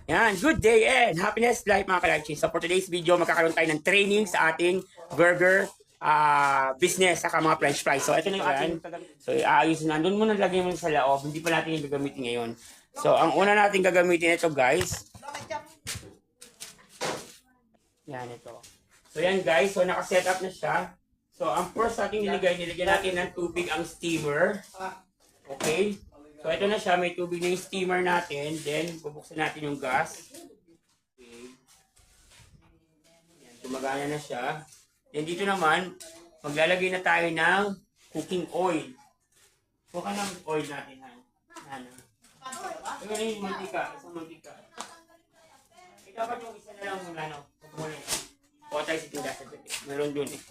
Yan, good day and happiness life mga ka-life change. So for today's video, magkakaroon tayo ng training sa ating burger business saka mga french fries. So ito na yung ating, so aayusin na. Doon muna lagay mo sa loob, hindi pa natin yung gagamitin ngayon. So ang una natin gagamitin ito guys. Yan ito. So yan guys, so naka-set up na siya. So ang first natin nilagyan natin ng tubig ang steamer. Okay. So, ito na siya. May tubig na yung steamer natin. Then, bubuksan natin yung gas. Okay. Yan, gumagana na siya. Then, dito naman, maglalagay na tayo ng cooking oil. Kuha ng oil natin, Han. Hana. Ito na yung mantika. Isang mantika. Dapat yung isa na lang muna, no? Kuha tayo sa tindahan. Meron dun eh.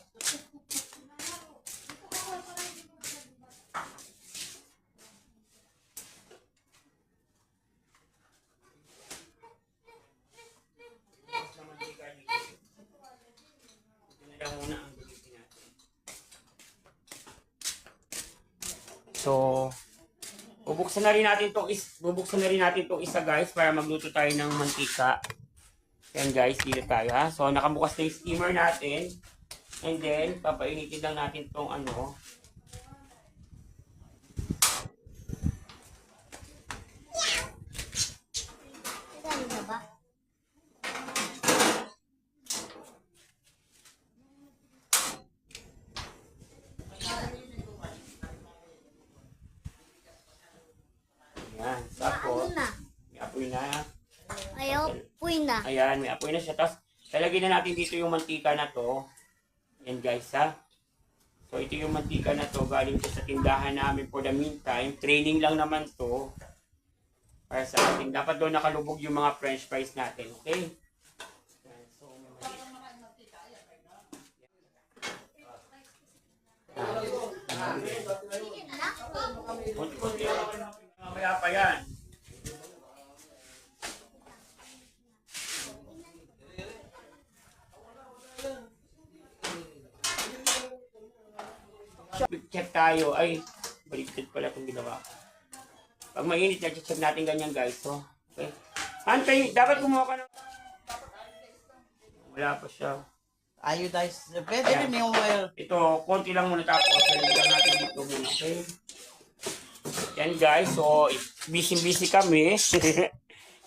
So, bubuksan na rin natin itong isa guys para magluto tayo ng mantika. Yan guys, dito tayo ha. So, nakabukas na yung steamer natin. And then, papainitin lang natin itong ano. Ayan, tapos, may apoy na. Apoy na. Ayan, may apoy na siya. Tapos, talagyan na natin dito yung mantika na to. Ayan guys ha. So, ito yung mantika na to. Galing ko sa tindahan namin for the meantime. Training lang naman to. Para sa ating. Dapat doon nakalubog yung mga french fries natin. Okay? Ayan, so, kunti-kunti lang. Mamaya pa yan. Check tayo. Ay, baliktad pala itong ginawa ko. Pag mainit na, check natin ganyan guys. So, okay. Antay, dapat kumuha ka ng... Wala pa siya. Iodized. Pwede rin yung oil. Ito, konti lang muna tapos. Lagyan natin dito muna. Okay? Yan guys, so busy kami.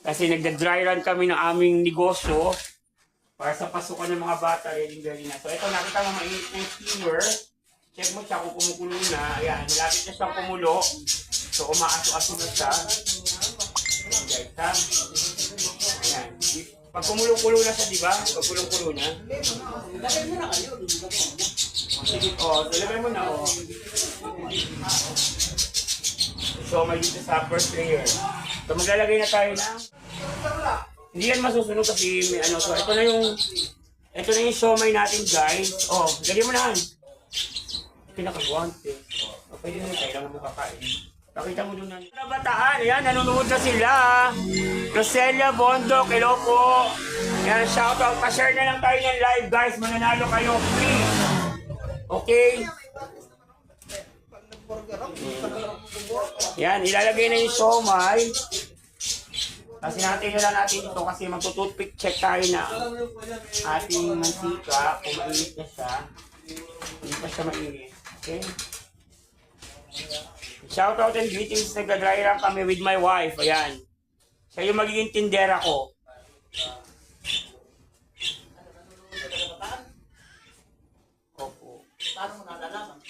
Kasi nagda-dry run kami ng aming negosyo. Para sa pasukan ng mga bata, ready na. So ito, nakita mo mainit ng steamer. Check mo siya kung kumukulo na. Ayan, malapit na siyang kumulo. So umaaso-aso na siya. Ayan guys, ha? Ayan. Pag kumulo-kulo na siya, di ba? Pag kulong-kulo na. Lagay mo na kayo. Sige, lagay mo na, So, may dito sa first layer. So, maglalagay na tayo ng... Hindi yan masusunod kasi may ano. So, ito na yung siomay natin, guys. Lagyan mo na. Pinaka-guante. Pwede na tayo lang naman kakain. Nakita mo doon na. Kabataan, ayan, nanonood na sila. Roselia, Bondok, hello po. Ayan, shoutout. Pa-share na lang tayo ng live, guys. Mananalo kayo, please. Okay? Yan, ilalagay na yung siomay. Kasi natin na lang natin ito kasi magtutoothpick check tayo na ating mantika kung mainit na siya. Hindi pa siya mainit. Okay? Shoutout and greetings. Nagda-dry run kami with my wife. Ayan. Siya yung magiging tindera ko. Opo. Paano mo nalalaman?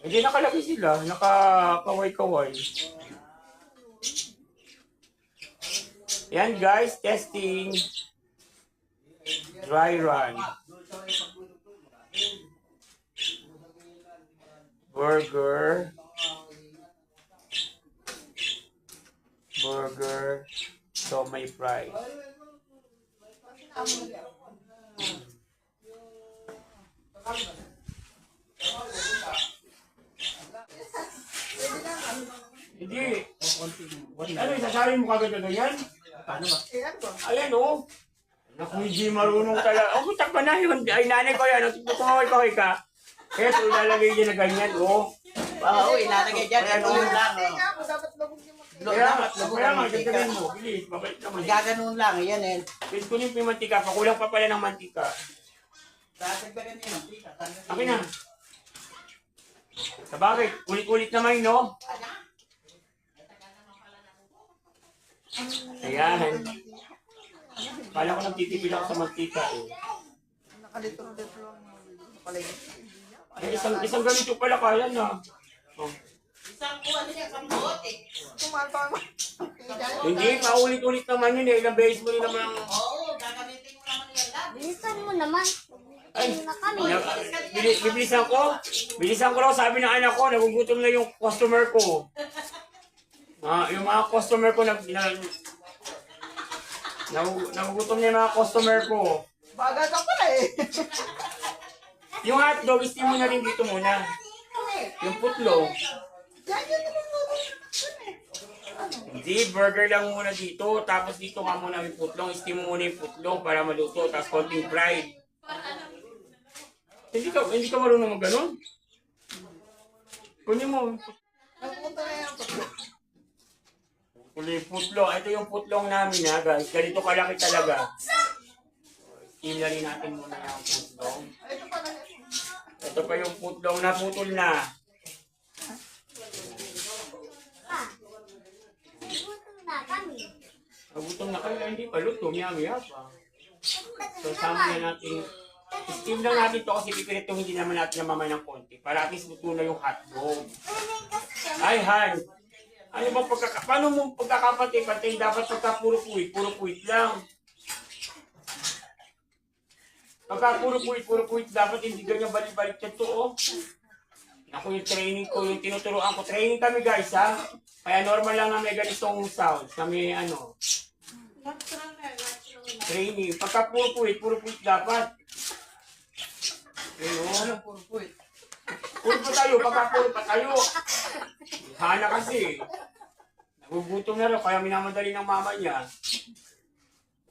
Hindi nakalagay sila. Nakakaway-kaway. Yan guys. Testing. Dry run. Burger. So may fries. Hindi. Ano, isasabi mo kagad na ganyan? Paano ba? Ayan o. Naku, hindi marunong talaga. Takpa na yun. Ay, nanay ko yan. Tumaway ka. Kaya ito ilalagay niya na ganyan o. Oo, ilalagay dyan. Ano lang. Dapat Kaya lubukan nga, mantika. gagawin mo. Bilis, babalik naman. Gaganon lang, yan eh. Bilis kunin po yung mantika. Pakulang pa pala ng mantika. Dadagdagan niya yung mantika. Akin na. Sabagay, ulit-ulit naman, no? Ayan. Kala ko nagtitipid ako sa mantika eh. Nakalitro-litro lang. Ay, isang ganito pala kaya na. Oh. Isang kuha niya, isang bote. Hindi, paulit-ulit naman yun eh. Ilang beses mo rin naman. Oo, gagamitin mo naman yan lahat. Bilisan mo naman. Ay, Na kami. bibilisan ko. Bilisan ko raw, sabi ng anak ko, nagugutom na yung customer ko. Yung mga customer ko, nagugutom na yung mga customer ko. Baga ka pala eh. Yung hotdog, steam mo na rin dito muna. Yung putlo. Hindi, burger lang muna dito. Tapos dito ka muna yung putlong. Steam mo muna yung putlong para maluto. Tapos konting fried. Hindi ka marunong mag ganon? Kunin mo. Kunin yung putlong. Ito yung putlong namin ha guys. Ganito kalaki talaga. Steam na rin natin muna yung putlong. Ito pa yung putlong na putol na. Gutom na kami. Nagutom na kayo, hindi pa luto, miya-miya pa. So, sama na natin. Steam lang natin to kasi pipilit hindi naman natin namamay ng konti. Para at least luto na yung hotdog. Ay, Han! Ano bang paano mo pagkakapatay-patay? Dapat pagka puro puwit lang. Pagka puro puwit, dapat hindi ganyan balik-balik na to, oh. Ako yung training ko, yung tinuturoan ko. Training kami guys, ha? Kaya normal lang na may ganitong sound. Kami, training. Pagka puro puwit dapat. Ayun, Puro puwit. puro pa tayo, pagka puro pa tayo. Hana kasi. Nagugutom na rin, kaya minamadali ng mama niya.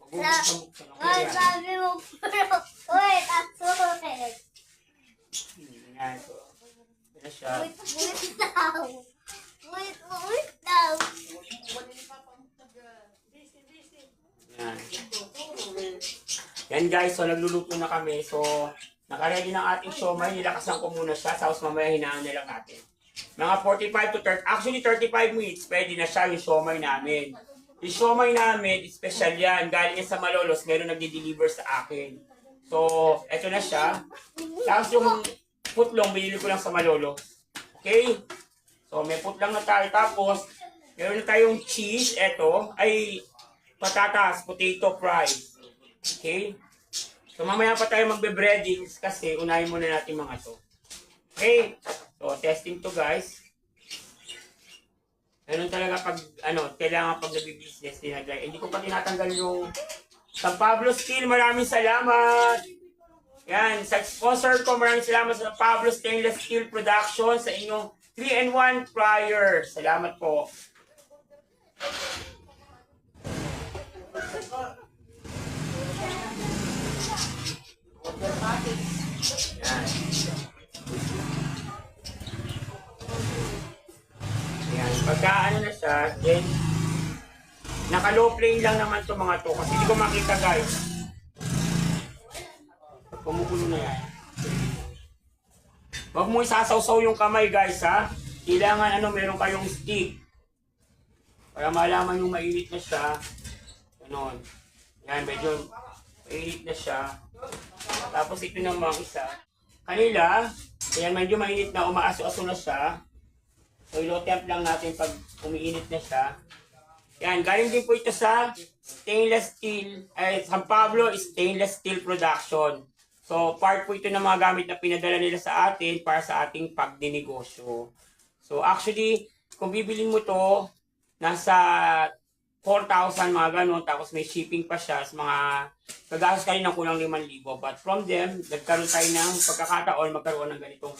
Magugutom ako Ay, yan. sabi mo, pero, uy, tasulit. Yan, so. Yan na siya. Wait daw. Wait daw. Yan. Yan guys, so nagluluto na kami. So, nakaready ng ating siomay. Nilakasan ko muna siya. Tapos mamaya hinaan na lang natin. Mga 45 to 30, actually 35 minutes, pwede na siya yung siomay namin. Yung siomay namin, special yan. Galing yan sa Malolos, meron nagdi-deliver sa akin. So, eto na siya. Tapos yung putlong, binili ko lang sa Malolos. Okay? So, may putlang na tayo. Tapos, meron na tayong cheese. Eto, ay patatas, potato fries. Okay? So, mamaya pa tayo magbe-breadings kasi unahin muna natin mga to. Okay? So, testing to guys. Ganun talaga pag, kailangan pag nag-business dinagay. Hindi ko pa tinatanggal yung San Pablo Steel. Maraming salamat! Yan, sa sponsor ko, maraming salamat sa San Pablo Stainless Steel Production sa inyong 3-in-1 fryer. Salamat po. Yan. Yan. Pagka na siya, then naka-low flame lang naman to mga to kasi hindi ko makita guys. Kumukulo na yan. Huwag mo isasawsaw yung kamay guys ha. Kailangan meron kayong stick. Para malaman yung mainit na siya. Ganon. Yan, medyo mainit na siya. Tapos ito naman isa. Kanila, yan medyo mainit na, umaaso-aso na siya. So low temp lang natin pag umiinit na siya. Yan, galing din po ito sa stainless steel, San Pablo Stainless Steel Production. So part po ito ng mga gamit na pinadala nila sa atin para sa ating pagdinegosyo. So actually, kung bibilin mo to, nasa 4,000 mga ganon, tapos may shipping pa siya sa mga gagastos ka rin ng kulang 5,000. But from them, nagkaroon tayo ng pagkakataon magkaroon ng ganitong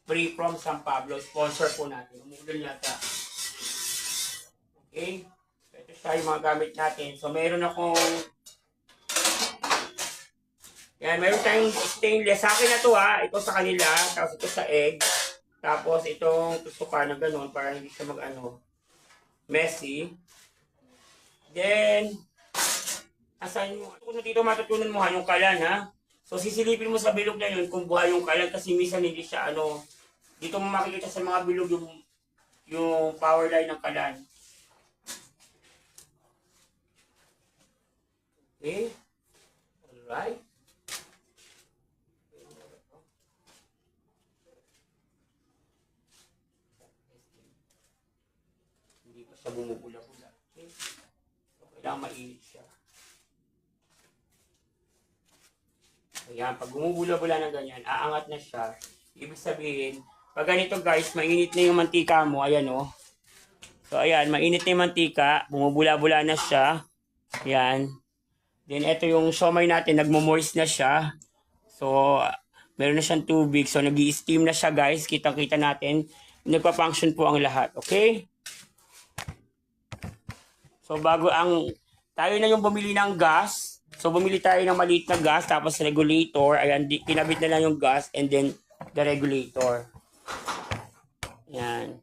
free from San Pablo. Sponsor po natin. Umulan yata. Okay? So, ito siya yung mga gamit natin. So meron akong meron tayong stainless. Sa akin na to ha. Ito sa kanila. Tapos ito sa egg. Tapos itong tusukan na ganon para hindi siya mag-ano. messy. Then, asan yung, kung dito matutunan mo ha, yung kalan ha. So, sisilipin mo sa bilog na yun kung buhay yung kalan kasi minsan hindi siya ano, dito mo makikita sa mga bilog yung power line ng kalan. Okay? Alright. Hindi pa siya bumubula-bula. Okay? So, kailangan mainit siya. Ayan, pag bumubula-bula ng ganyan, aangat na siya. Ibig sabihin, pag ganito guys, mainit na yung mantika mo. Ayan o. So, ayan, mainit na yung mantika. Bumubula-bula na siya. Ayan. Then, ito yung siomay natin. Nagmo-moist na siya. So, meron na siyang tubig. So, nag-i-steam na siya guys. Kitang-kita natin. Nagpa-function po ang lahat. Okay? So, tayo na yung bumili ng gas. So, bumili tayo ng maliit na gas. Tapos, regulator. Ayan, kinabit na lang yung gas. And then, the regulator. Ayan.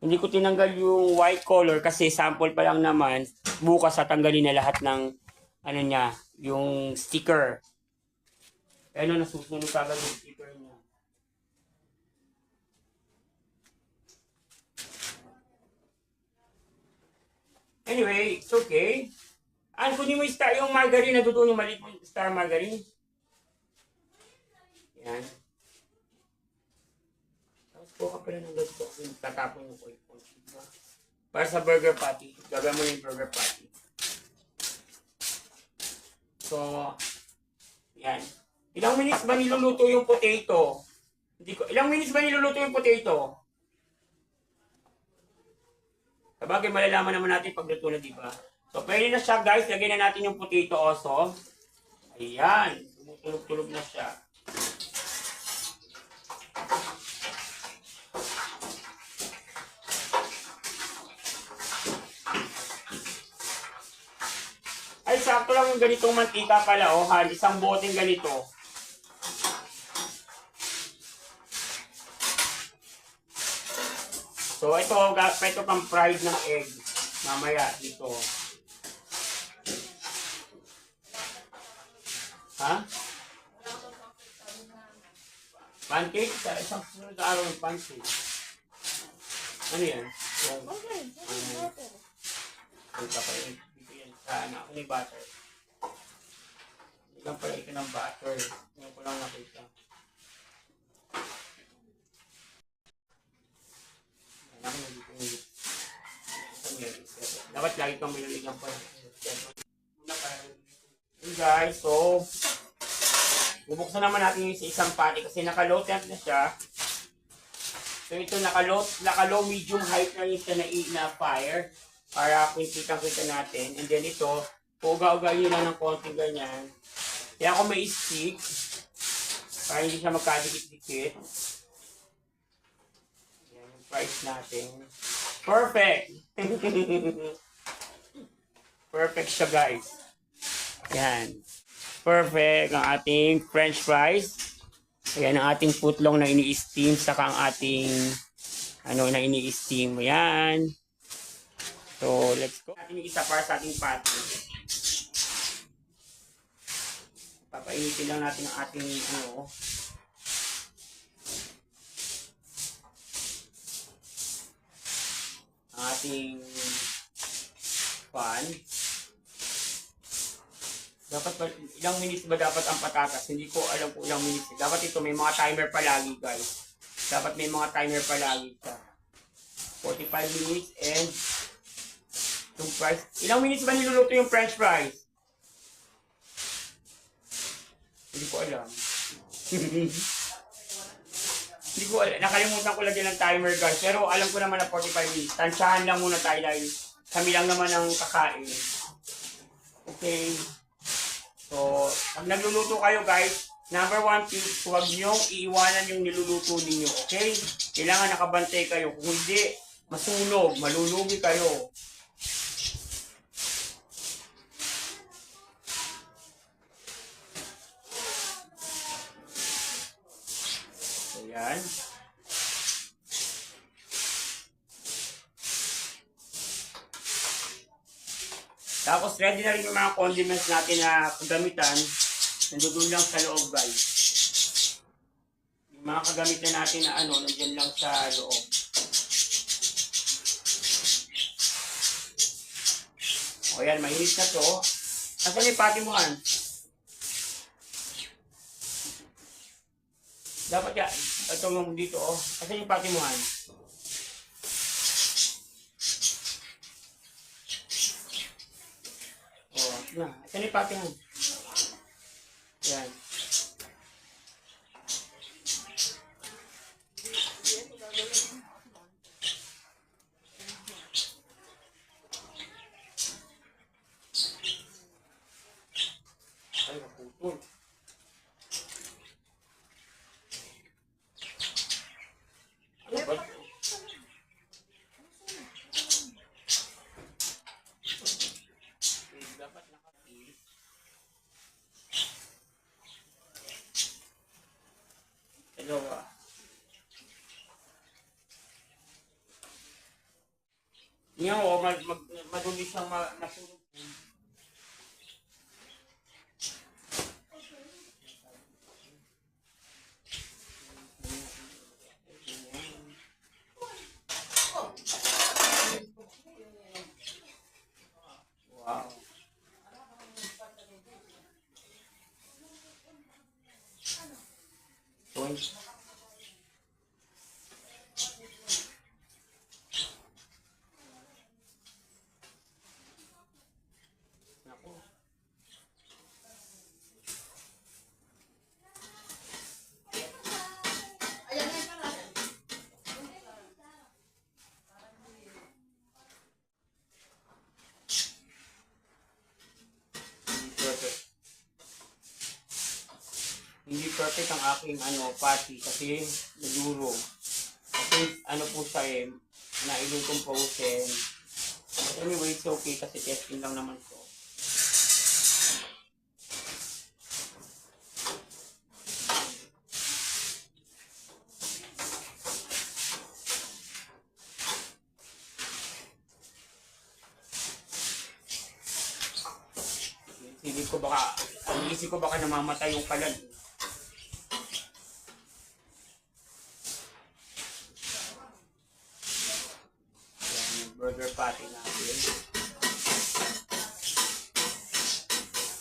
Hindi ko tinanggal yung white color kasi sample pa lang naman. Bukas tatanggalin na lahat ng ano niya, yung sticker. Ano, nasusunod kagad yung sticker niya. Anyway, it's okay. Kunin mo yung margarine, natutunan yung maliit mo star margarine. Yan. Kuha ka pala ng ganito kasi tatapon yung oil. Para sa burger patty. Gagawin mo yung burger patty. So, yan. Ilang minutes ba niluluto yung potato? Ilang minutes ba niluluto yung potato? Sabagay, malalaman naman natin pag luto na, di ba? So, pwede na siya guys. Lagyan na natin yung potato also. Ayan. Tulog-tulog na siya. Ay, sakto lang yung ganitong mantika pala, oh. Isang boteng ganito. So, ito pang fried ng egg. Mamaya, dito. Ha? Pancake? Isang sunod na araw ng pancake. Ano yan? Ang kapalit. Sana ako ni butter. Hindi lang pala ito ng butter. Hindi ko lang nakita. Dapat lagi kang minaligan pa. Okay guys, so bubuksan naman natin yung isang patty kasi naka-low temp na siya. So ito naka-low medium height na yung siya na fire. Para kitang-kita natin. And then ito, uga-ugayin lang ng konting ganyan. Kaya ako may stick. Para hindi siya magkadikit-dikit. Yan yung price natin. Perfect! Perfect siya guys. Yan. Perfect ang ating french fries. Ayan ang ating footlong na ini-steam. Saka ang ating na ini-steam. Ayan. So, let's go. Natin yung isa para sa ating patty. Papainitin lang natin ang ating ang ating pan. Dapat ilang minutes ba dapat ang patatas? Hindi ko alam kung ilang minutes. Dapat ito may mga timer palagi, guys. Dapat may mga timer palagi siya. 45 minutes and yung fries. Ilang minutes ba niluluto yung french fries? Hindi ko alam. Hindi ko alam. Nakalimutan ko lagyan ng timer guys. Pero alam ko naman na 45 minutes. Tansyahan lang muna tayo dahil kami lang naman ang kakain. Okay. So, pag nagluluto kayo guys, number 1 tips, huwag niyong iiwanan yung niluluto ninyo. Okay? Kailangan nakabantay kayo. Kung hindi, masunog, malulugi kayo. Ayan. Tapos ready na rin yung mga condiments natin na kagamitan. Nandun lang sa loob, guys. Yung mga kagamitan natin na ano, nandiyan lang sa loob. O yan, mainit na to. Asan yung pati mo, Han? Dapat yan. Ito yung dito, oh. Asan yung pati mo, Han? Oh, na. Asan yung pati, Han? Yan. Ay, naputol. Ano ba? Dapat nakapili. Dalawa. Ngayon, maduli siyang nasunog. Wow. Point. Naku. Perfect. Hindi perfect ang aking patty kasi naguro. Kasi ano po siya nailong composen. But anyway, it's okay kasi testing lang naman to. Isip ko baka namamatay yung kalan. Yan yung burger patty natin.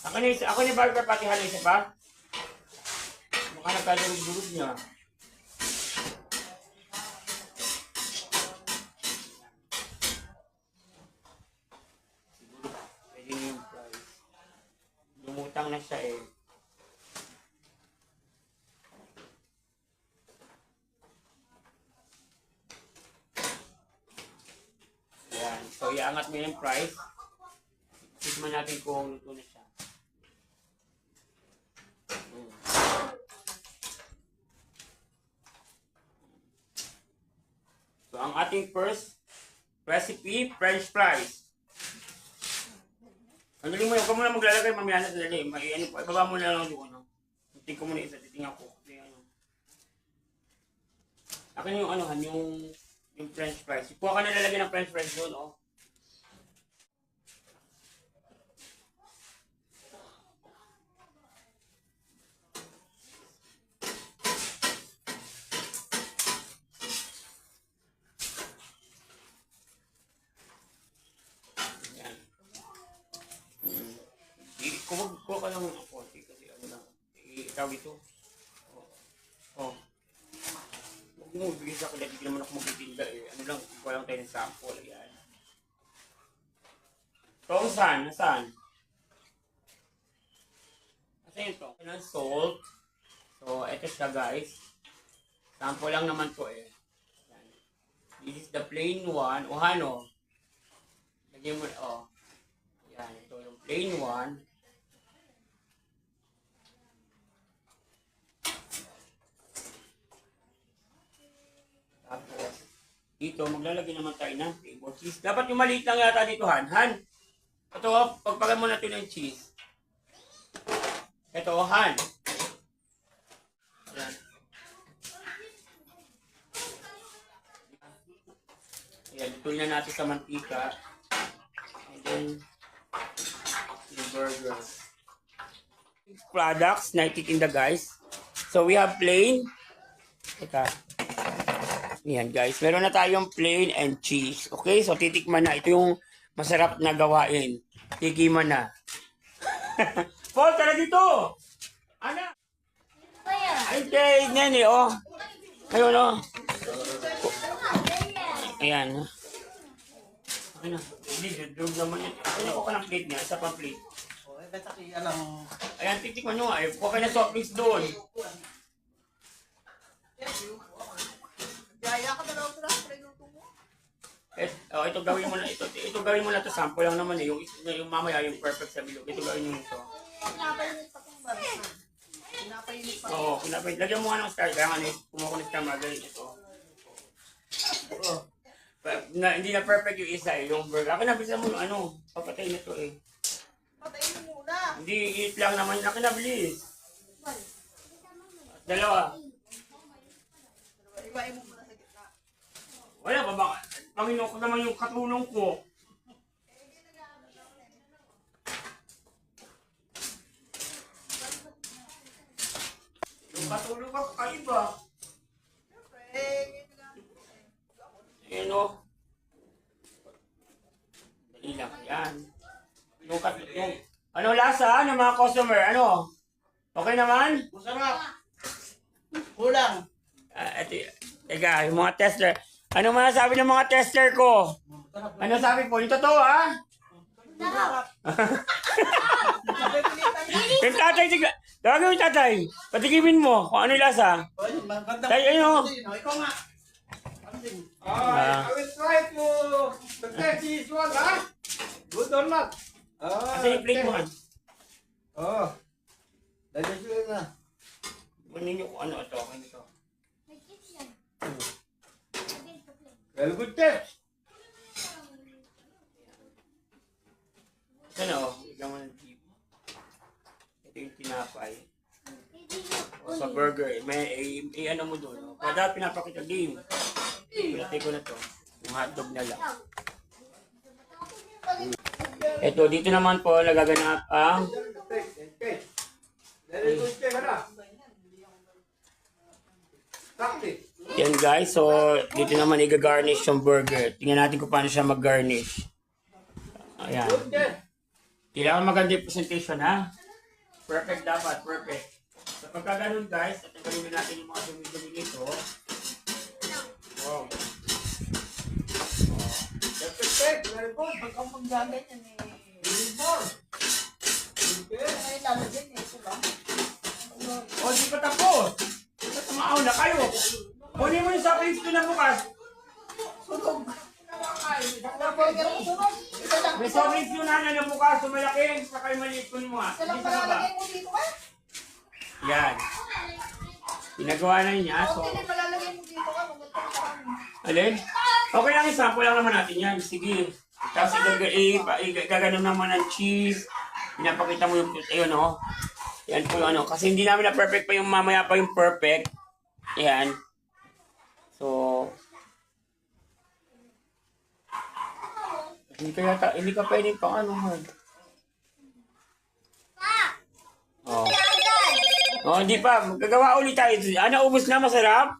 Ako ni burger patty halay siya pa. Baka nagkadurog-durog niya. Siguro, pwede niyo yung price. Lumutang na siya Yan. So, iangat mo yung price. Tikman natin kung luto na siya. So, ang ating first recipe, French fries. Ang galing mo yun, huwag mo na maglalagay, mamaya na sa dali. Ibaba mo na lang doon. Tingnan ko muna isa, titingnan ko. Akin yung yung French fries. Kuha ka na lalagay ng French fries doon, oh. Yan. Kuha ka lang ng konti kasi itawag ito. Oh. Huwag mo bigay sa akin, hindi naman ako magtitinda Ano lang, walang tayo ng sample. Ayan. So, saan? Nasaan? Nasaan yun to? Ng salt. So, eto siya guys. Sample lang naman to Ayan. This is the plain one. O ano? Lagyan mo, Ayan, ito yung plain one. Tapos, dito, maglalagay naman tayo ng flavor cheese. Dapat yung maliit lang yata dito, Han. Ito, pagpagan mo natin ng cheese. Ito, Han. Ayan. Ayan, ituloy na natin sa mantika. And then, products na ititinda guys. So we have plain. Teka. Yan guys. Meron na tayong plain and cheese. Okay? So titikman na. Ito yung masarap na gawain. Tikiman na. Paul, tara dito! Ano? Ay, kay Nene, oh. Ayun, oh. Ayan. Ano? Hindi, dudog naman yan. Ano ko ka ng plate niya? Isa pang plate. Ayan, titikman nyo nga. Huwag kayo na soft drinks doon. Yaya ka na lang ito na. Luto mo. Ito gawin mo na. Ito gawin mo na ito. Sample lang naman eh. Yung mamaya, yung perfect sa bilog. Ito gawin nyo ito. Pinapainit pa. Oo, pinapait. Lagyan mo nga ng star. Kaya nga, kumuha ko ng star. Magaling ito. Hindi na perfect yung isa eh. Yung burger. Ako nabisa mo yung ano. Papatay na ito eh. Patayin mo muna. Hindi, eat lang naman. Ako nabilis. Dalawa. Ibahin mo muna sa gitna. Wala ba ba? Panginoon ko naman yung katulong ko. Yung katulong ko kakaiba. Ayan o. Dali lang. Yan. Yung katulong. Ano lasa ng mga customer? Ano? Okay naman? Masarap. Kulang. Teka, yung mga tester. Ano masasabi ng mga tester ko? Ano sabi po? Yung totoo, ha? Yung tatay, tawagin mo yung tatay. Patikimin mo kung ano yung lasa. Tay, ayun. Ikaw nga. Ah. I will try to test this one, huh? Good or not? Kasi yung plate mo, ha? Oh. Lagyan sila na. Kunin nyo kung ano ito. Ano ito? Well, good test. Ito na, oh. Ikaw mo ng jeep. Ito yung tinapay. O, sa burger. May, ano mo doon. Kada pinapakita game. Pinatay ko na to. Yung hotdog na lang. Ito, dito naman po nagaganap ang Very good test, ano? Sakti. yan guys. So, dito naman i-garnish yung burger. Tingnan natin kung paano siya mag-garnish. Ayan. Good test. Kailangan maganda yung presentation, ha? Perfect dapat, perfect. So, pagka ganun guys, at gawin natin yung mga dumi-dumi nito. Wow. Perfect test. Very good. Pag ang paggamit yan eh. Good more. Good test. Ay, lalagyan eh. Ito lang. O, di pa tapos. Ba't tumaaw na kayo? Kunin mo yung sa page ko na bukas. Sunog. Burger mo sunod. Isa lang. May sa page ko na bukas. So, malaki. Saka yung maliit ko mo, ha? Isa lang Hindi sa baba. palalagay mo dito ka. Yan. Pinagawa na niya. So, Okay din palalagay mo dito ka. Maganda ka kami. alin? Okay lang, sample lang naman natin yan. Sige. Tapos gaganon naman ng cheese. Pinapakita mo yung, ayun o. Yan po yung ano. Kasi hindi namin na perfect pa yung mamaya pa yung perfect. Yan. So, hindi ka pwede pang ano man. Oh. Oh, hindi pa. Gagawa ulit tayo. Naubos na, masarap?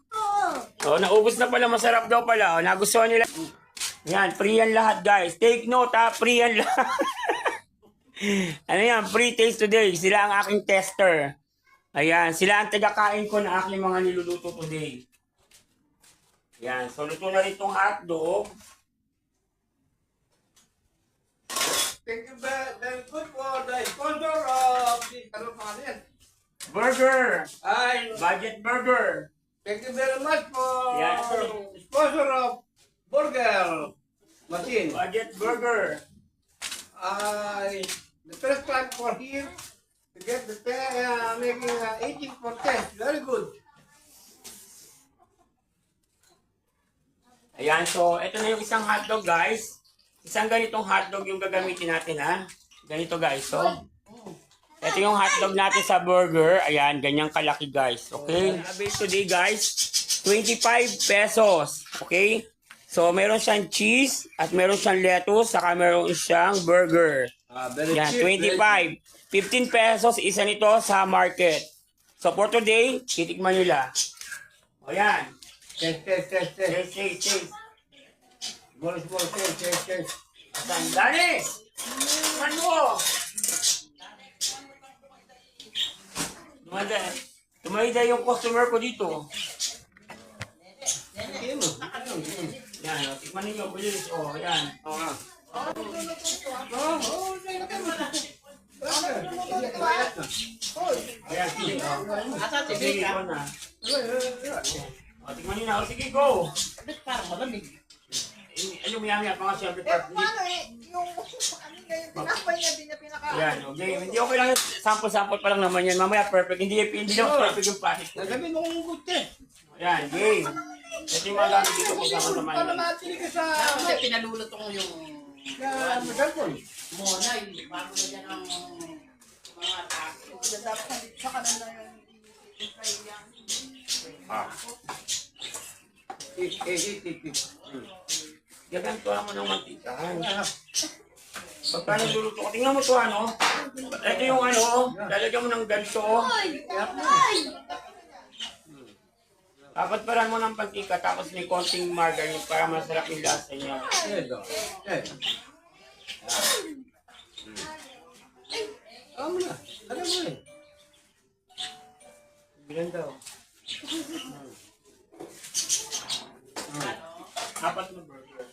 Oh, naubos na pala, masarap daw pala. Oh, nagustuhan nila. Yan, free yan lahat, guys. Take note, ha. Free yan lahat. Ano yan, free taste today. Sila ang aking tester. Ayan, sila ang tagakain ko na aking mga niluluto today. Yan, so luto na rin itong hotdog. Thank you very good for the sponsor of the ano pa yan? Burger! Ay, Budget burger! thank you very much for Yeah. sponsor of burger machine. Budget burger! The first time for here to get the making 18 for 10. Very good. Ayan, so ito na yung isang hotdog, guys. Isang ganitong hotdog yung gagamitin natin, ha? Ganito, guys. So, ito yung hotdog natin sa burger. Ayan, ganyang kalaki, guys. Okay? Available today, guys, 25 pesos. Okay? So, meron siyang cheese at meron siyang lettuce saka meron siyang burger. Very Yan, cheap. 25. 15 pesos isa nito sa market. So for today, titikman nyo lang. O yan. Taste, taste, taste, taste. Taste, taste, taste. Small, small, taste, taste, taste. Sandali! Tikman mo! Tumahida yung customer ko dito. Hindi mo. Yan, o, tikman ninyo, bilis. O, yan. Oo nga. O, yan, sige. Asa si Sige, Bika? ikaw na. O, tikman nyo na. O, sige, go! Ba't parang malamig? Ano, maya-maya pa nga siyempre. Paano yung tinapay niya, di niya pinakain. Yan, okay. Hindi okay lang. Sample-sample pa lang naman yan. Mamaya perfect. Hindi lang perfect yung plastic. Nagabi mo kung gutte. Yan, game. Ito yung mga gamit dito kung sama-sama Para yan. natin ka sa... Kasi pinaluluto ko yung Sa Magalpon. mona, yung bago na dyan ang mga taco. Dapat sa kanila yung i-fry yan. Gagantuhan mo ng mantika. Pagka nagluluto ko, tingnan mo to ano. Ito yung ano, lalagyan mo ng ganito. Dapat paran mo ng pantika tapos may konting margarine para masarap yung lasa niya. Alam mo na. Alam mo na. Bilan daw? Apat na burger.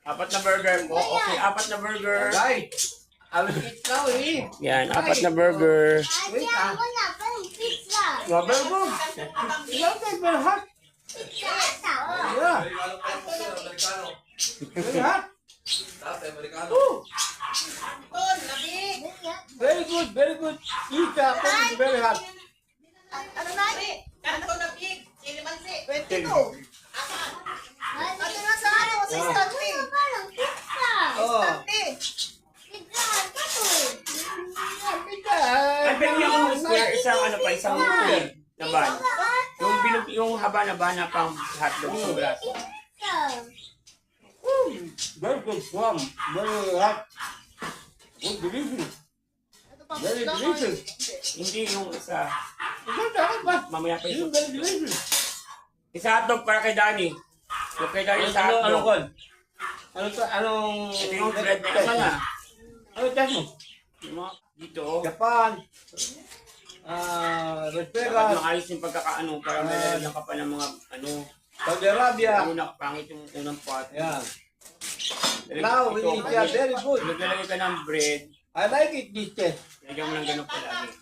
Apat na burger po. Okay, apat na burger. Guys, I will eat now eh. Yan, apat na burger. Kaya mo na, parang pizza. Very good. Well, very hot. Pizza. Yeah. Very hot. Very good, very good. Eat very hot. Ano na? Kanto na pig. Ilimansi. 22. Ano na sa ano? Sa stante. Parang pizza. Oh. Stante. Pizza, kato. Ay, pero yung mga square, isang ano pa, isang na ban. Yung bilog, yung haba na ban na pang hotdog sa braso. Pizza. Very good, warm. Very hot. Good, delicious. Very delicious. Hindi yung isa. Good, hot ba? Mamaya pa It's yung very delicious. isa hotdog para kay Danny. Yung kay Danny sa hotdog. Kon? Anong... Ito yung bread na isa na. Ano test mo? Yung mga dito, oh. Japan. Dapat Vegas. maayos yung pagkakaano para may lalagyan ka pa ng mga ano. Saudi Arabia. Una, pangit yung unang pot. Yeah. Lalagyan- Now, we ito, eat yeah, very good. Naglalagay ka ng bread. I like it, this test. Lagyan mo ng ganun palagi.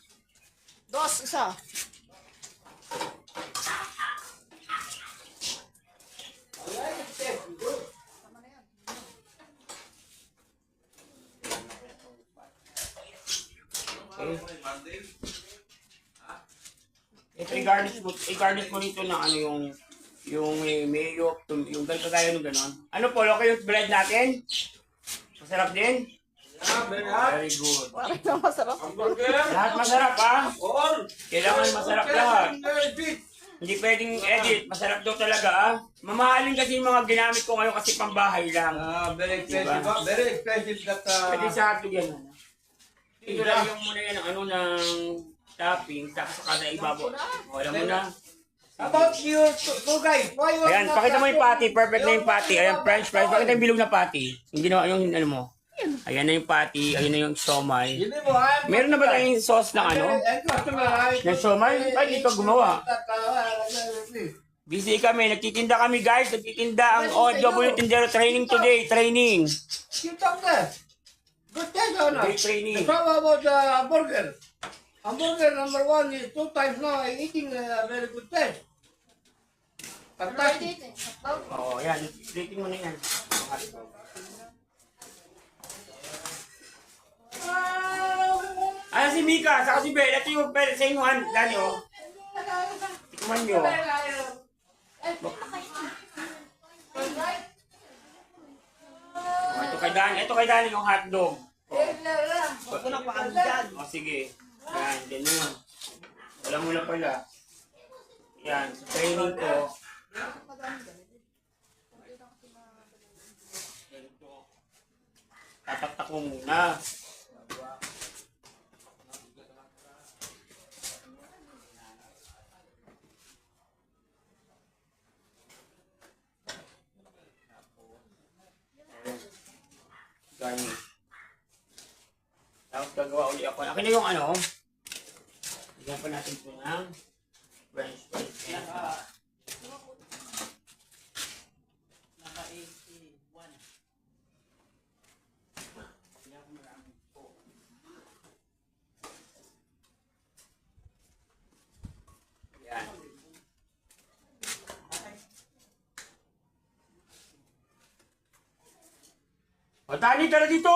Dos, isa. Okay. Ito i-garnish mo nito na ano yung may mayo, yung ganito tayo ng ganon. Ano po, okay yung bread natin? Masarap din? Yeah, very hot. Very good. Parang na masarap. Hamburger. Lahat masarap ha? All. Kailangan masarap lahat. Very sweet. Hindi pwedeng edit, masarap daw talaga ah. Mamahalin kasi yung mga ginamit ko ngayon kasi pambahay lang. Very expensive. Very expensive that... Pwede sa hotdog yan. Ito lang yung muna yan ng ano ng topping, tapos sa kada ibabaw. Wala mo na. About your two guys, why you Ayan, pakita mo yung patty, perfect na yung patty. Ayan, french fries, pakita yung bilog na patty. Yung ginawa, yung ano mo. Ayan na yung patty, ayan na yung siomay. Hindi mo, Meron na ba tayong sauce ng ano? Yung siomay? Ay, hindi ka gumawa. Busy kami, nagtitinda kami guys, nagtitinda ang OFW Tindero training today, training. You talk there. Good test or not? Day training. How about the hamburger? Hamburger number 1 is 2 times now I'm eating a very good test. Fantastic. Oo, ayan, dating mo na yan. Ayan si Mika, saka si Bel, ito yung sa inyo, Dani, oh. Tikman nyo. Oh, ito kay Dani yung hotdog. Huwag ko na paano dyan. O sige. Yan, ganyan. Alam mo na pala. Yan, sa training ko. Ganito. Tataktak mo muna. Garnish. Tapos gagawa ulit ako. Akin na yung ano. Bigyan pa natin ito ng French fries. Ayan. Naka 81. Ayan. O, Tani, tara dito!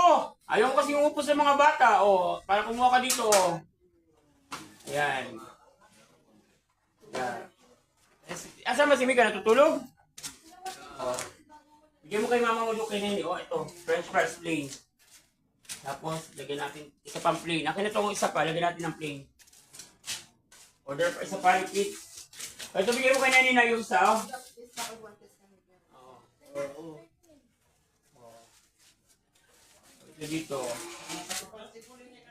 Ayaw mo kasi umupo sa mga bata. O, para kumuha ka dito. O. Ayan. Ayan. Asa ba si Mika? Natutulog? O. Bigyan mo kay Mama mo kay Nini. O, ito. French fries plain. Tapos, lagyan natin isa pang plain. Akin na itong isa pa. Lagyan natin ng plain. Order pa isa pa. Repeat. O, ito bigyan mo kay Nini na yung sa. Oo. Ito dito.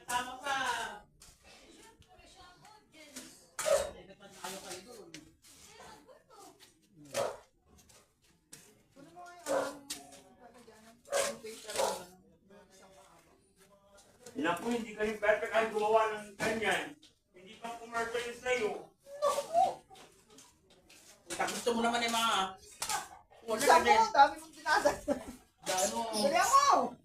Kasama pa. Naku, hindi ka rin perfect ang gumawa ng ganyan. Hindi pa commercial yung sa'yo. Gusto mo naman yung mga... Wala Isa na din. mo, dami mong dinadag. Gano? Dali mo!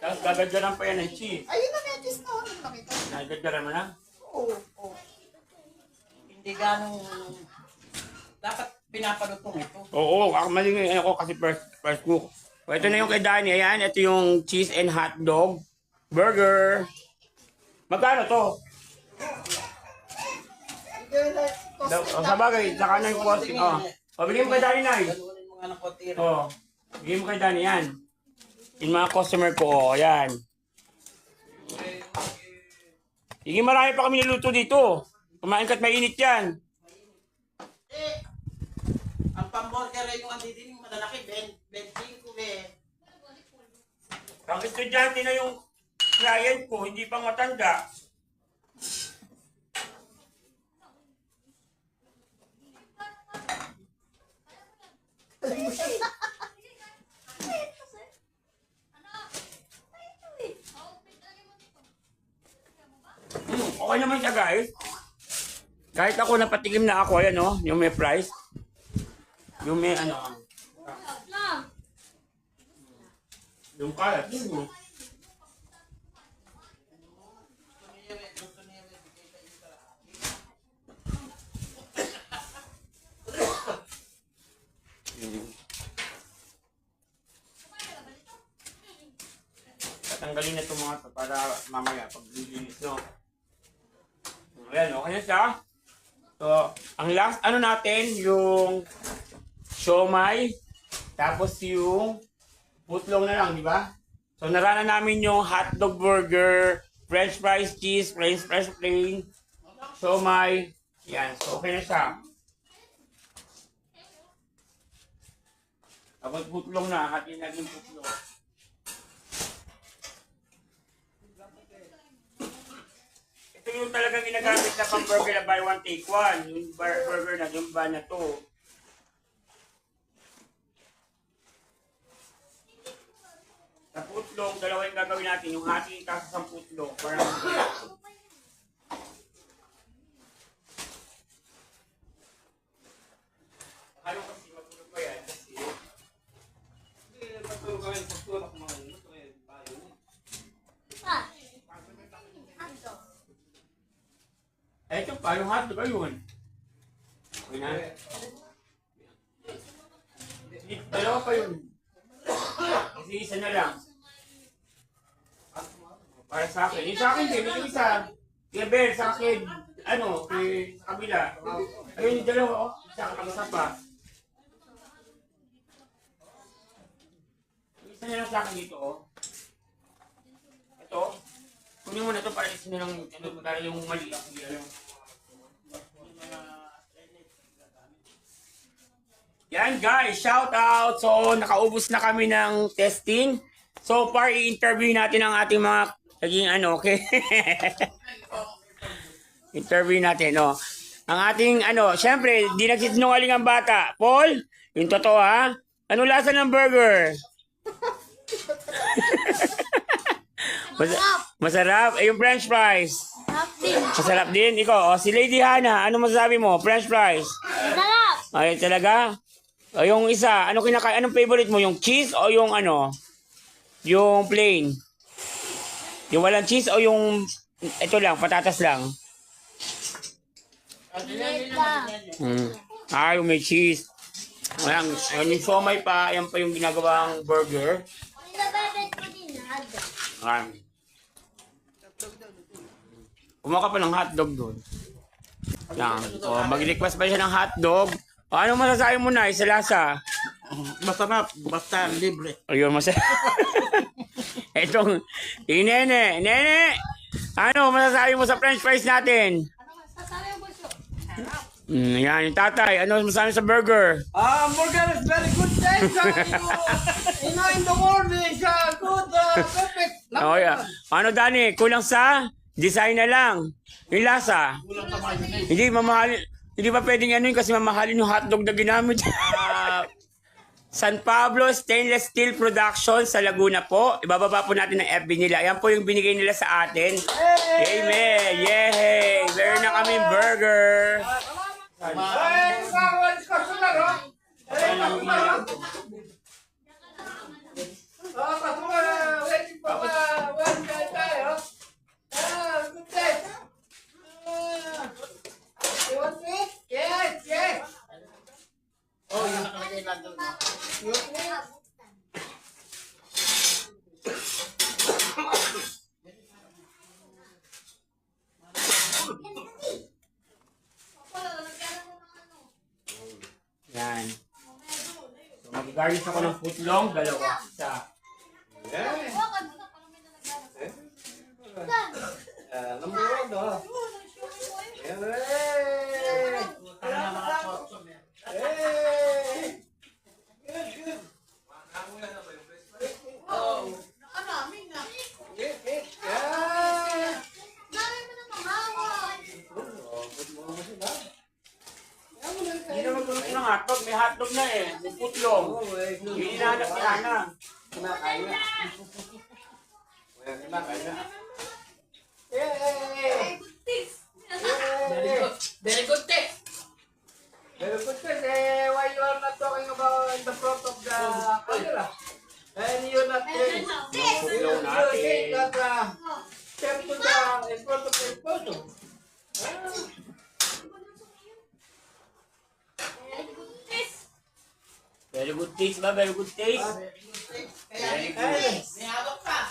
Tapos gagagyaran pa yan ng cheese. Ayun na may cheese na ako nung nakita. Nagagyaran mo na? Oo, oo. Hindi ganong... Dapat pinapalutong ito. Oo, ako maling ako kasi first cook. O, ito na yung kay Danny. Ayan, ito yung cheese and hot dog. Burger. Magkano to? O, sa bagay, saka na yung costing. O, bigyan mo kay Danny na Ganunin mo nga ng konti. O, bigyan mo kay Danny yan. Yung mga customer ko, o, ayan. Sige, marami pa kami niluto dito. Kumain ka't mainit yan. Eh, ang pamburger ay yung andidin yung malalaki, 25 eh. Ang estudyante na yung client ko, hindi pa matanda. Okay naman siya, guys. Kahit ako napatikim na ako, ayan o, yung may price. Yung may ano. Yung kalat, yun mo. Tatanggalin na itong mga to para mamaya pag lilinis, no? Ayan, okay na siya. So, ang last ano natin, yung siomai, tapos yung putlong na lang, di ba? So, narana namin yung hotdog burger, french fries, cheese, french fries plain, siomai. Yan, so okay na siya. Tapos putlong na, hatiin natin putlong. Ito yung talagang ginagamit na pang burger na buy one take one. Yung burger na, yung ban na to. Sa putlong, dalawa yung gagawin natin. Yung hati tapos ang putlong. Para ano kasi matulog pa yan kasi ito pa, yung hotdog ayun. Okay na. Dalawa pa yun. Kasi isa na lang. Para sa akin. Yung sa akin din, yung isa. Kaya Bel, sa akin. Ano, sa kabila. Ayun yung dalawa, oh. Isa pa. Yung isa na lang sa akin dito, oh. Ito. Kunin mo na ito para isa na lang, para yung maliit. Yan guys, shout out! So, nakaubos na kami ng testing. So far, i-interview natin ang ating mga naging ano, okay? Interview natin, no? Ang ating, ano, syempre, di nagsisinungaling ang bata. Paul, yung totoo, ha? Ano lasa ng burger? Masarap. Eh, yung french fries. Masarap din. Ikaw, si Lady Hannah, ano masasabi mo? French fries. Sarap! Ay, talaga? O yung isa, anong favorite mo? Yung cheese o yung ano? Yung plain? Yung walang cheese o yung ito lang, patatas lang? Yung may cheese. Ayan, yung siomay pa, ayan pa yung ginagawang burger. Nababad ko din, Ayan. Kumuha ka pa ng hotdog doon. Yan. O, mag-request pa siya ng hotdog. O, anong masasabi mo na sa lasa? Masarap, basta libre. Ayun, masarap. Itong, yung nene. Nene! Ano masasabi mo sa french fries natin? Yan, yung tatay. Ano masasabi sa burger? Burger is very good taste. In the world is good, perfect. Oh, yeah. Ano, Dani? Kulang sa design na lang. Yung lasa. Hindi, mamahalin. Hindi ba pwedeng ano yun kasi mamahalin yung hotdog na ginamit? San Pablo Stainless Steel Production sa Laguna po. Ibababa po natin ang FB nila. Ayan po yung binigay nila sa atin. Amen! Yay! Meron na kaming burger. Ay, bawal ka sila, no? Ay, kasular, no? Kasular, waiting for one guy tayo. Good day. You want me? Yes, yes. Oh, yung nakalagay lang doon. You want me? Yan. So, mag-garnish ako ng footlong. Dalawa. Isa. Number one, no? Hey! Good, good. Good, good. Yeah! Hindi na magluto ng hotdog. May hotdog na eh. May footlong. Yung hinahanap ni Ana. Kinakain na. Kinakain na. Yay! Very good taste. Very good taste. Why you are not talking about in the front of the camera? And you're not saying that step to the in front of the photo. Very good taste ba? Very good taste? Very good. May hawak pa.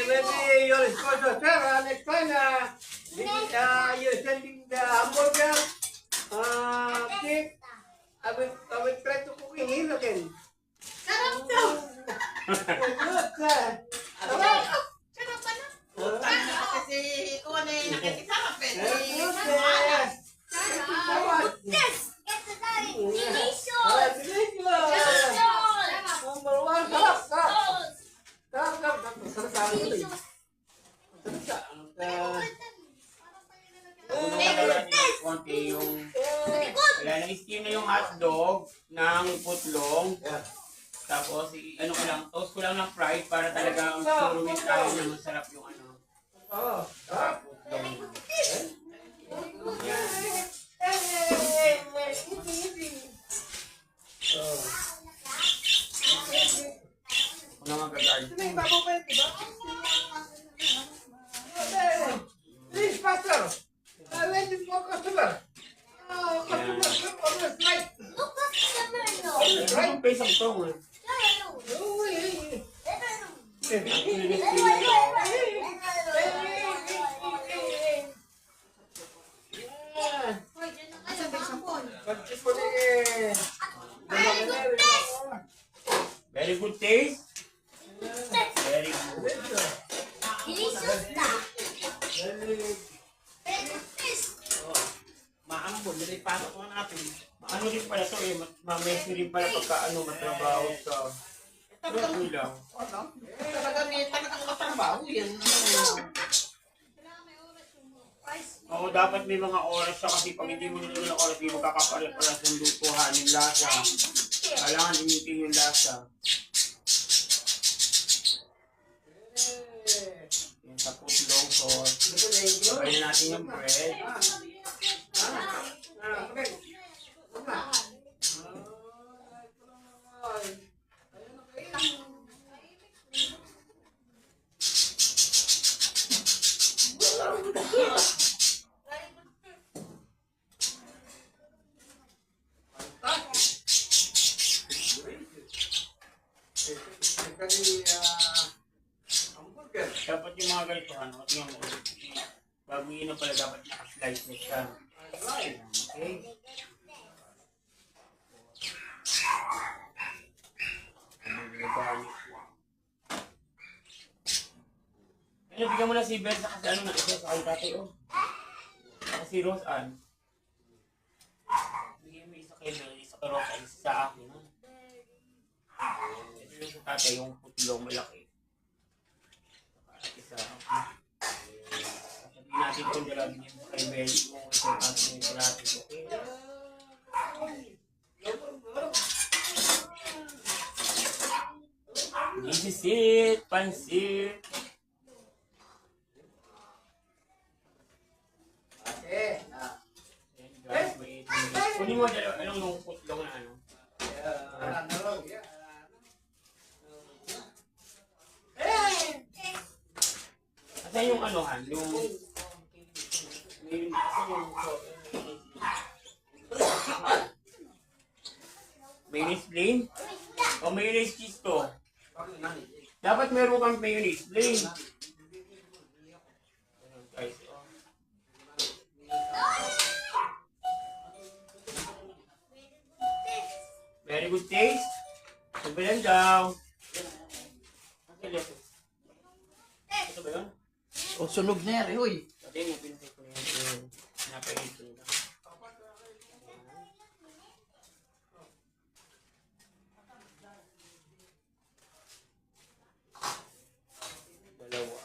Maybe your sponsor, sir, next time, you're sending the hamburger, cake. I will try to cook it here again. Good, sir. Kasi kung ano yung nakikisama, pwede. Good, sir. Yes! Get the daddy! Delicious. Number one, sarap, sarap. Sarap, sarap, sarap. Sarap, sarap. Konti yung wala na steam na yung hotdog ng footlong. Tapos ano ko lang, toast ko lang ng fried para talagang surumin tayo na masarap yung ano. Oh, sarap. Footlong. Ano magagalit? Please, Pastor. Let me go, customer. Customer, always right. Look at the menu! Always right. Yung pesang tong eh. Very good taste. Very good. Delicious na! Maambon. Nilipasok mo natin. Ano rin pala to eh, mamesi rin pala pagka ano, matrabaho ka. Ano lang. Ano? Talaga may talagang katrabaho yan. Oo, dapat may mga oras siya kasi pag hindi mo nito ng oras, hindi mo kakapare-paras ng lutuhan, yung lasa. Kailangan imitin yung lasa. Yung sa putlong sauce. Sabay na natin yung bread. Hamburger. Dapat yung mga ganito, ano, tingnan mo. Bago yun na pala dapat naka-slice na siya. Okay? Ano, bigyan mo na si Beth kasi ano na isa sa kay tatay, oh. Kasi Rose Ann. Bigyan mo isa kay Beth, isa kay Rose Ann, isa sa akin, ha? Ito yung sa tatay, yung putlong malaki. Isa. Sabihin natin kung dalabi niya kay Beth, kung ito ang ating natin, okay? This is it, pansit. Eh, Ayan, guys, may kunin mo dalawa, anong yung putlong na ano? Asan yung ano han? Yung asan yung mayonnaise plain? O mayonnaise cheese to? Dapat meron kang mayonnaise plain. Ayan, guys, oh. Very good taste. Sabi lang daw. Ito ba yun? O sunog na yan, huy. Pati yung pinatay ko yung pinapainit ko nila. Dalawa.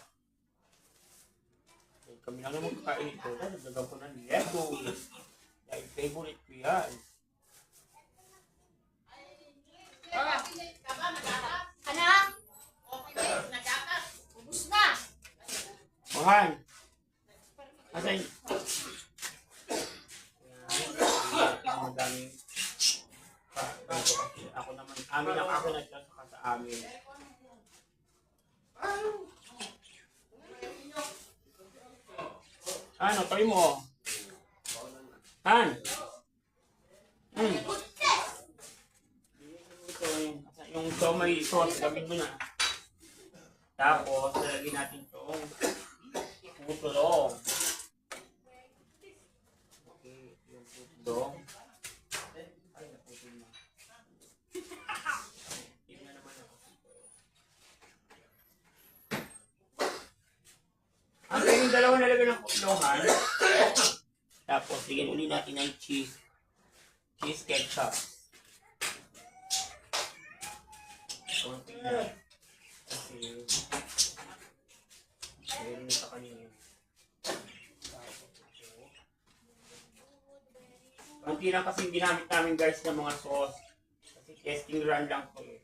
Eh, kami lang naman kakain ito. Nagdagan ko ng lettuce. Dahil favorite ko yan. Anak! Ubus na! Mohan! Asan? Ang daming ako naman, amin ang ako nagkasaka sa amin. Ano, try mo. Han! Ito yung somay sauce, gawin mo na. Tapos, lalagyan natin itong putulong. Okay, yung putulong. Ay, naputol na. Tingnan naman ako. Ang yung dalawa nalagyan ng putulongan. Tapos, bigyan ulit natin ng cheese. Cheese ketchup. Konti na. Kasi, meron na sa kanina. Konti lang kasi ginamit namin guys ng mga sauce. Kasi testing run lang po eh.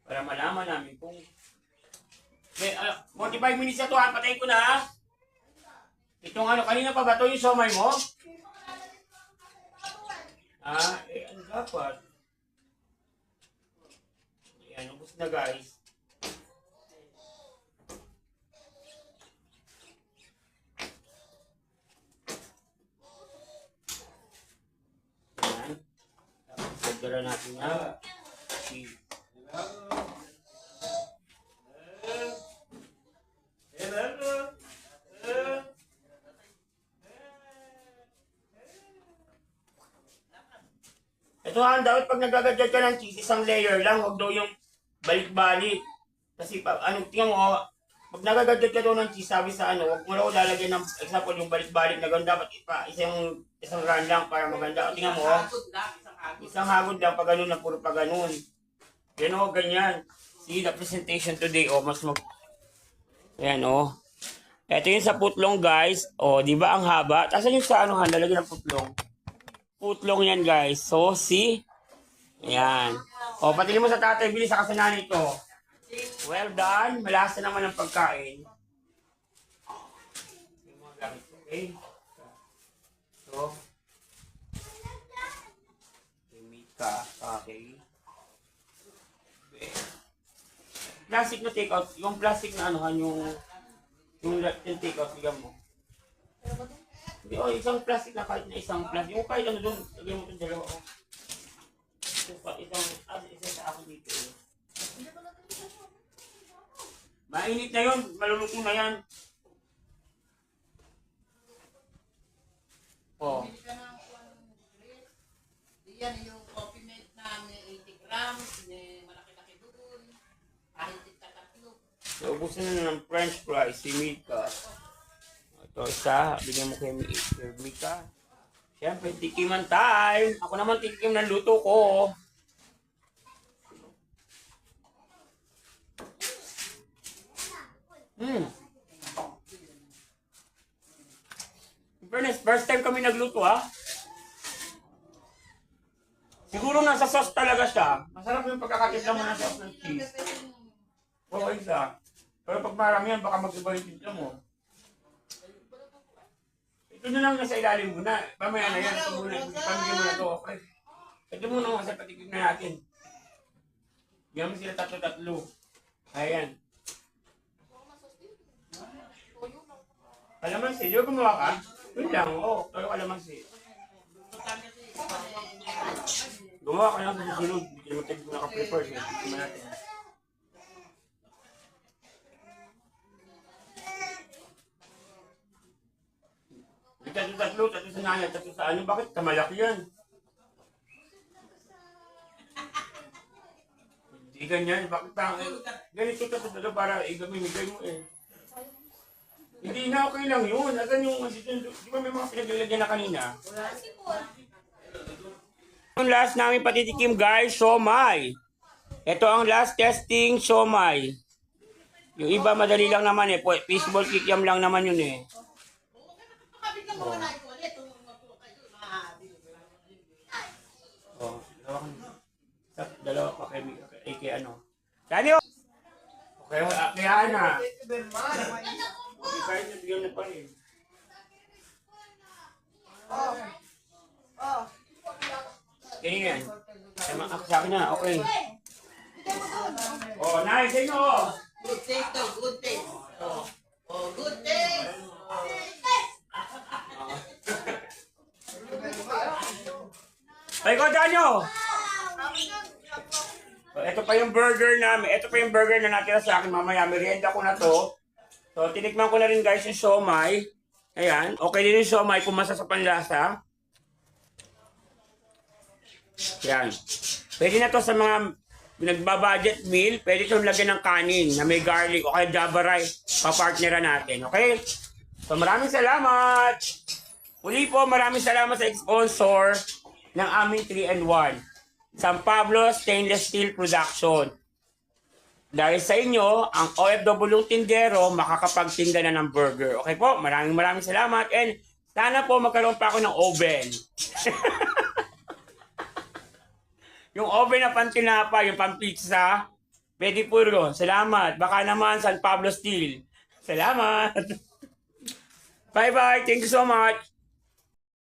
Para malaman namin kung... 45 minutes na to ha, patayin ko na ha. Itong ano, kanina pa ba to yung somay mo? Ah, eh ano dapat? Ayan, ubos na guys. Ayan. Tapos sagdara natin na cheese. Ito ha, dapat pag nagagadyan ka ng cheese, isang layer lang, huwag daw yung balik-balik. Kasi ano, tingnan mo, pag nagagadad ka daw ng cheese, sabi sa ano, huwag mo raw lalagyan ng, example, yung balik-balik na ganda, dapat isang run lang para maganda. Tingnan mo, oh. Isang hagod lang, pag ganun na, puro pag ganun. Yan o, ganyan. See, the presentation today, oh, mas Ayan, oh. Ito yung sa putlong, guys. Oh, di ba ang haba? Tapos yung sa ano, lalagyan ng putlong. Putlong yan, guys. So, see? Ayan. Oh, patingin mo sa tatay, bilis sa kasanan ito. Well done. Malasa naman ang pagkain. Yung mga gamit, okay? So, meat ka, okay. Plastic na take-out. Yung plastic na ano, yung take-out, bigyan mo. Hindi, oh, isang plastic na kahit na isang plastic. Yung kahit ano doon, lagyan mo itong dalawa. Oh. Isa sa ako dito. Eh. Mainit na yun. Maluluto na yan. Oh. Bili ka ng yan yung coffee mate na may 80 grams, may malaki-laki doon. Kahit tatlo. So, ubusin na ng french fries, si Mika. Ito isa, bigyan mo kay Mika. Siyempre, tikiman time. Ako naman tikim ng luto ko. In fairness, first time kami nagluto ha. Siguro nasa sauce talaga siya. Masarap yung pagkakatimpla mo ng sauce ng cheese. Okay siya. Pero pag marami yan, baka mag-iba yung timpla mo. Ito na lang nasa ilalim muna. Pamaya na yan. Pamigyan mo na ito. Okay. Ito muna mga sa patikin na natin. Bigyan mo sila tatlo-tatlo. Ayan. Kalamansi, di ba gumawa ka? Yun lang, oo. Pero kalamansi. Gumawa ka lang sa susunod. Hindi naman tayo naka-prepare. Hindi natin. Tatlo sa nanay, tatlo sa ano. Bakit kamalaki yan? Hindi ganyan. Bakit parang ganito tatlo para igamimigay mo eh. Hindi na, okay lang yun. Asan yung assistant? Di ba may mga pinaglalagyan na kanina? Yung last namin patitikim guys, siomai. Ito ang last testing, siomai. Yung iba madali lang naman eh. Fishball kikiam lang naman yun eh. Oh, dalawa pa kay ano. Daniel! Okay, kaya na. Okay, kahit nabigyan na pa rin. Ganyan. Sa akin na, okay. Oh, nice, sa inyo. Good taste to, good taste. Oh, good taste. Ay ko, Daniel! Ito pa yung burger namin. Ito pa yung burger na natira sa akin mamaya. Merienda ko na to. So, tinikman ko na rin guys yung siomai. Ayan. Okay din yung siomai. Pumasa sa panlasa. Ayan. Pwede na to sa mga nagbabudget meal. Pwede itong lagyan ng kanin na may garlic o kaya java rice. Papartneran natin. Okay? So, maraming salamat. Uli po, maraming salamat sa sponsor ng aming 3-in-1. San Pablo Stainless Steel Production. Dahil sa inyo, ang OFW tindero makakapagtinda na ng burger. Okay po, maraming salamat. And sana po magkaroon pa ako ng oven. Yung oven na pantinapa, yung pampizza, pwede po rin. Salamat. Baka naman San Pablo Steel. Salamat. Bye-bye. Thank you so much.